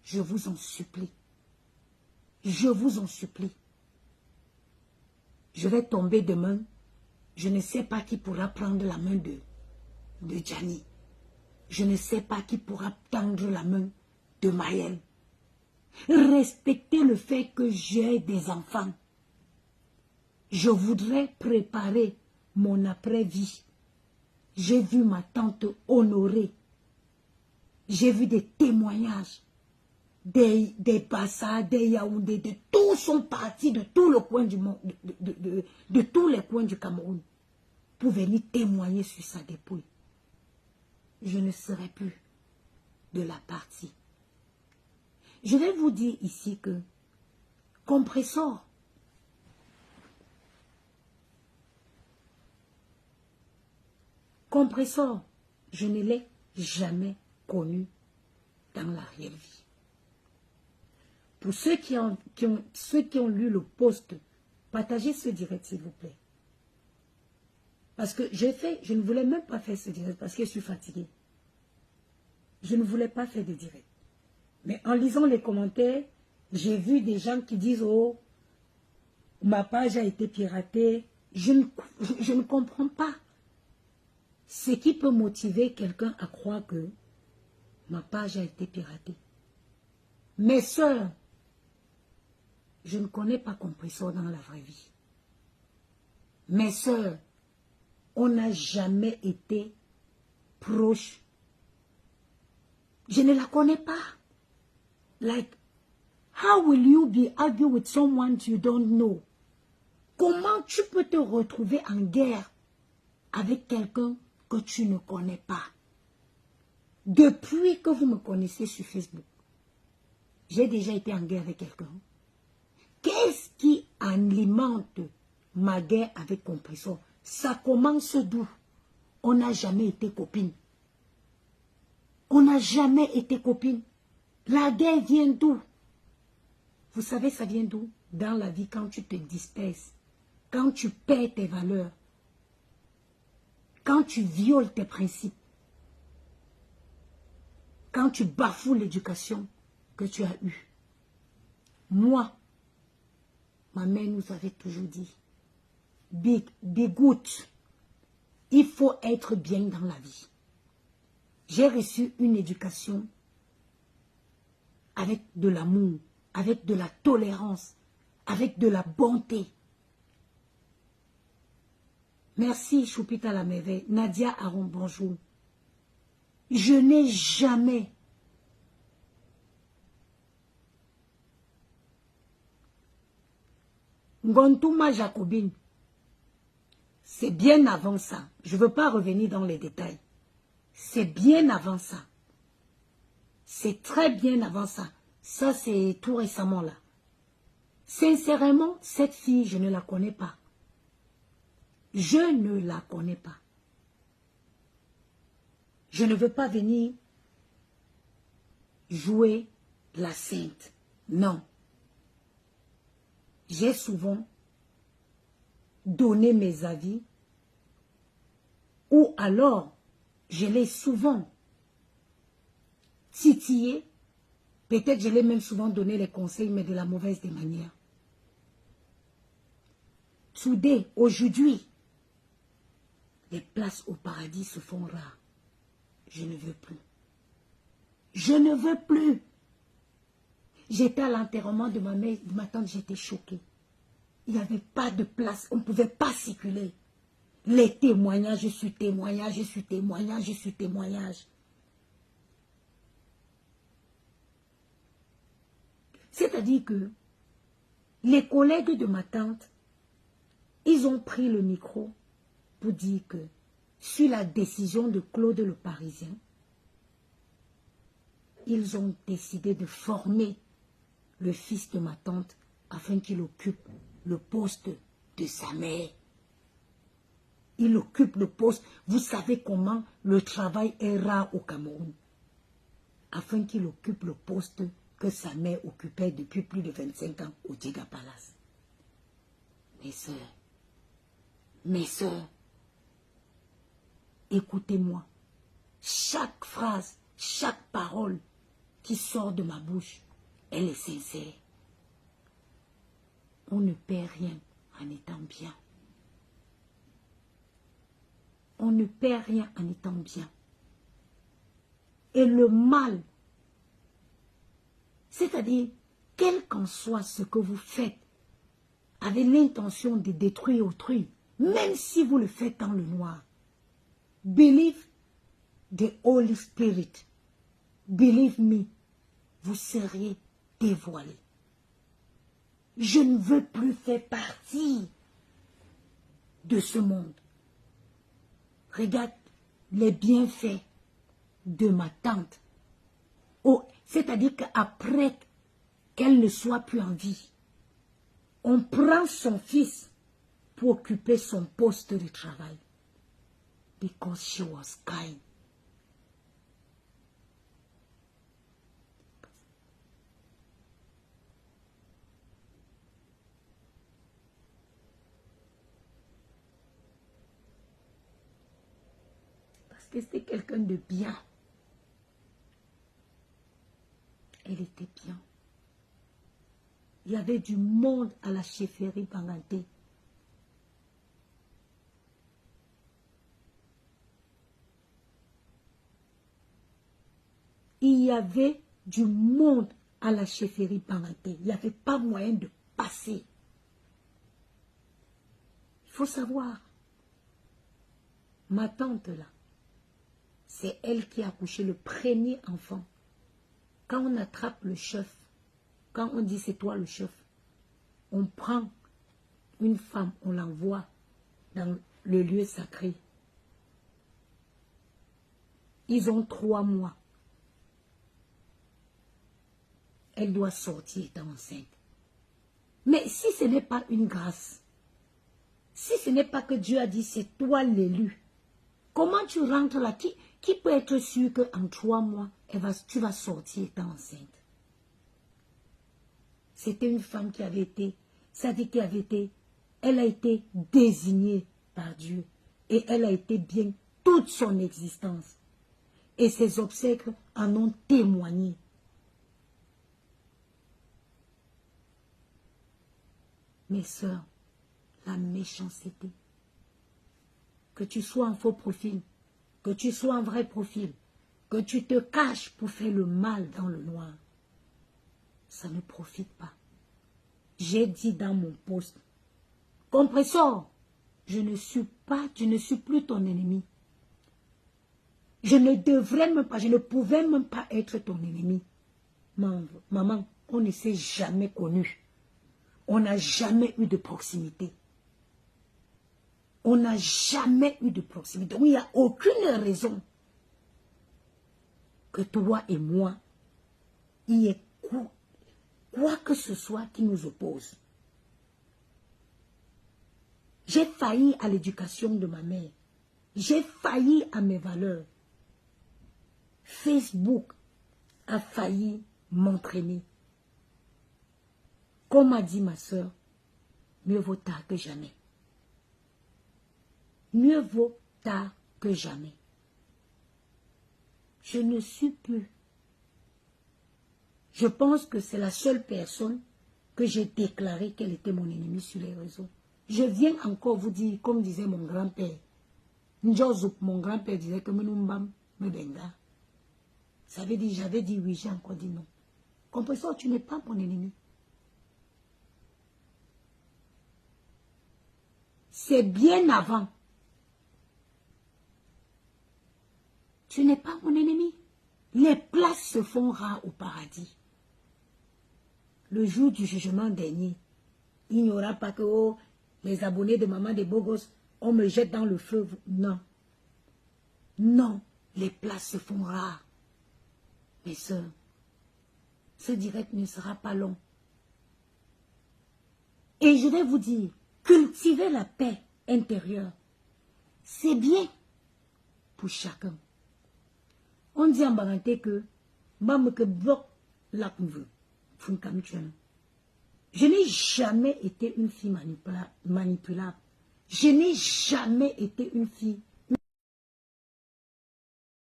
Je vous en supplie. Je vous en supplie. Je vais tomber demain. Je ne sais pas qui pourra prendre la main de Gianni. Je ne sais pas qui pourra tendre la main de Maël. Respectez le fait que j'ai des enfants. Je voudrais préparer mon après-vie. J'ai vu ma tante honorée. J'ai vu des témoignages. Des Bassa, des Yaoundé, de tous sont partis de tout le coin du monde, de tous les coins du Cameroun, pour venir témoigner sur sa dépouille. Je ne serai plus de la partie. Je vais vous dire ici que Compressor, je ne l'ai jamais connu dans la réelle vie. Pour ceux qui ont lu le post, partagez ce direct s'il vous plaît. Parce que je ne voulais même pas faire ce direct parce que je suis fatiguée. Je ne voulais pas faire de direct. Mais en lisant les commentaires, j'ai vu des gens qui disent « Oh, ma page a été piratée. » Je ne comprends pas. Ce qui peut motiver quelqu'un à croire que ma page a été piratée. Mes soeurs, je ne connais pas Compressor dans la vraie vie. Mes soeurs, on n'a jamais été proches. Je ne la connais pas. Like, how will you be arguing with someone you don't know? Comment tu peux te retrouver en guerre avec quelqu'un que tu ne connais pas? Depuis que vous me connaissez sur Facebook, j'ai déjà été en guerre avec quelqu'un. Qu'est-ce qui alimente ma guerre avec Compressor? Ça commence d'où? On n'a jamais été copines. On n'a jamais été copines. La guerre vient d'où? Vous savez, ça vient d'où? Dans la vie, quand tu te disperses, quand tu perds tes valeurs, quand tu violes tes principes, quand tu bafoues l'éducation que tu as eue. Moi, ma mère nous avait toujours dit, be good. Il faut être bien dans la vie. J'ai reçu une éducation avec de l'amour, avec de la tolérance, avec de la bonté. Merci Choupita la merveille. Nadia Aron, bonjour. Je n'ai jamais Ngontouma Jacobine. C'est bien avant ça. Je ne veux pas revenir dans les détails. C'est bien avant ça. C'est très bien avant ça. Ça, c'est tout récemment là. Sincèrement, cette fille, je ne la connais pas. Je ne la connais pas. Je ne veux pas venir jouer la sainte. Non. J'ai souvent donné mes avis ou alors je l'ai souvent titillé. Peut-être je l'ai même souvent donné les conseils, mais de la mauvaise des manières. Today, aujourd'hui, les places au paradis se font rares. Je ne veux plus. Je ne veux plus. J'étais à l'enterrement de ma mère, de ma tante, j'étais choquée. Il n'y avait pas de place, on ne pouvait pas circuler. Les témoignages, je suis témoignage, je suis témoignage, je suis témoignage. C'est-à-dire que les collègues de ma tante, ils ont pris le micro pour dire que sur la décision de Claude le Parisien, ils ont décidé de former le fils de ma tante afin qu'il occupe le poste de sa mère. Il occupe le poste. Vous savez comment le travail est rare au Cameroun. Afin qu'il occupe le poste que sa mère occupait depuis plus de 25 ans au Diga Palace. Mes sœurs, écoutez-moi. Chaque phrase, chaque parole qui sort de ma bouche, elle est sincère. On ne perd rien en étant bien. On ne perd rien en étant bien. Et le mal, c'est-à-dire, quel qu'en soit ce que vous faites, avec l'intention de détruire autrui, même si vous le faites dans le noir, believe the Holy Spirit, believe me, vous seriez dévoilé. Je ne veux plus faire partie de ce monde. Regarde les bienfaits de ma tante. Oh, c'est-à-dire qu'après qu'elle ne soit plus en vie, on prend son fils pour occuper son poste de travail. Because she was kind. Parce que c'était quelqu'un de bien. Elle était bien. Il y avait du monde à la chefferie Banganté. Il y avait du monde à la chefferie Banganté. Il n'y avait pas moyen de passer. Il faut savoir, ma tante là, c'est elle qui a accouché le premier enfant. Quand on attrape le chef, quand on dit c'est toi le chef, on prend une femme, on l'envoie dans le lieu sacré. Ils ont 3 mois. Elle doit sortir étant enceinte. Mais si ce n'est pas une grâce, si ce n'est pas que Dieu a dit c'est toi l'élu, comment tu rentres là? Qui peut être sûr qu'en 3 mois, tu vas sortir étant enceinte? C'était une femme qui avait été, ça dit qu'elle avait été, elle a été désignée par Dieu. Et elle a été bien toute son existence. Et ses obsèques en ont témoigné. Mes sœurs, la méchanceté, que tu sois en faux profil, que tu sois en vrai profil, que tu te caches pour faire le mal dans le noir, ça ne profite pas. J'ai dit dans mon poste, compresseur, je ne suis plus ton ennemi. Je ne devrais même pas, je ne pouvais même pas être ton ennemi. Maman, on ne s'est jamais connu. On n'a jamais eu de proximité. On n'a jamais eu de proximité. Donc, il n'y a aucune raison que toi et moi, il y ait quoi que ce soit qui nous oppose. J'ai failli à l'éducation de ma mère. J'ai failli à mes valeurs. Facebook a failli m'entraîner. Comme a dit ma soeur, mieux vaut tard que jamais. Mieux vaut tard que jamais. Je ne suis plus. Je pense que c'est la seule personne que j'ai déclaré qu'elle était mon ennemi sur les réseaux. Je viens encore vous dire, comme disait mon grand-père, mon grand-père disait que Menombam me benga. Ça veut dire, j'avais dit oui, j'ai encore dit non. Comprends, tu n'es pas mon ennemi. C'est bien avant. Tu n'es pas mon ennemi. Les places se font rares au paradis. Le jour du jugement dernier, il n'y aura pas que les abonnés de Maman des Beaux Gosses, on me jette dans le feu. Non. Non, les places se font rares. Mes sœurs, ce direct ne sera pas long. Et je vais vous dire, cultiver la paix intérieure, c'est bien pour chacun. On dit en Banganté que je n'ai jamais été une fille manipulable. Je n'ai jamais été une fille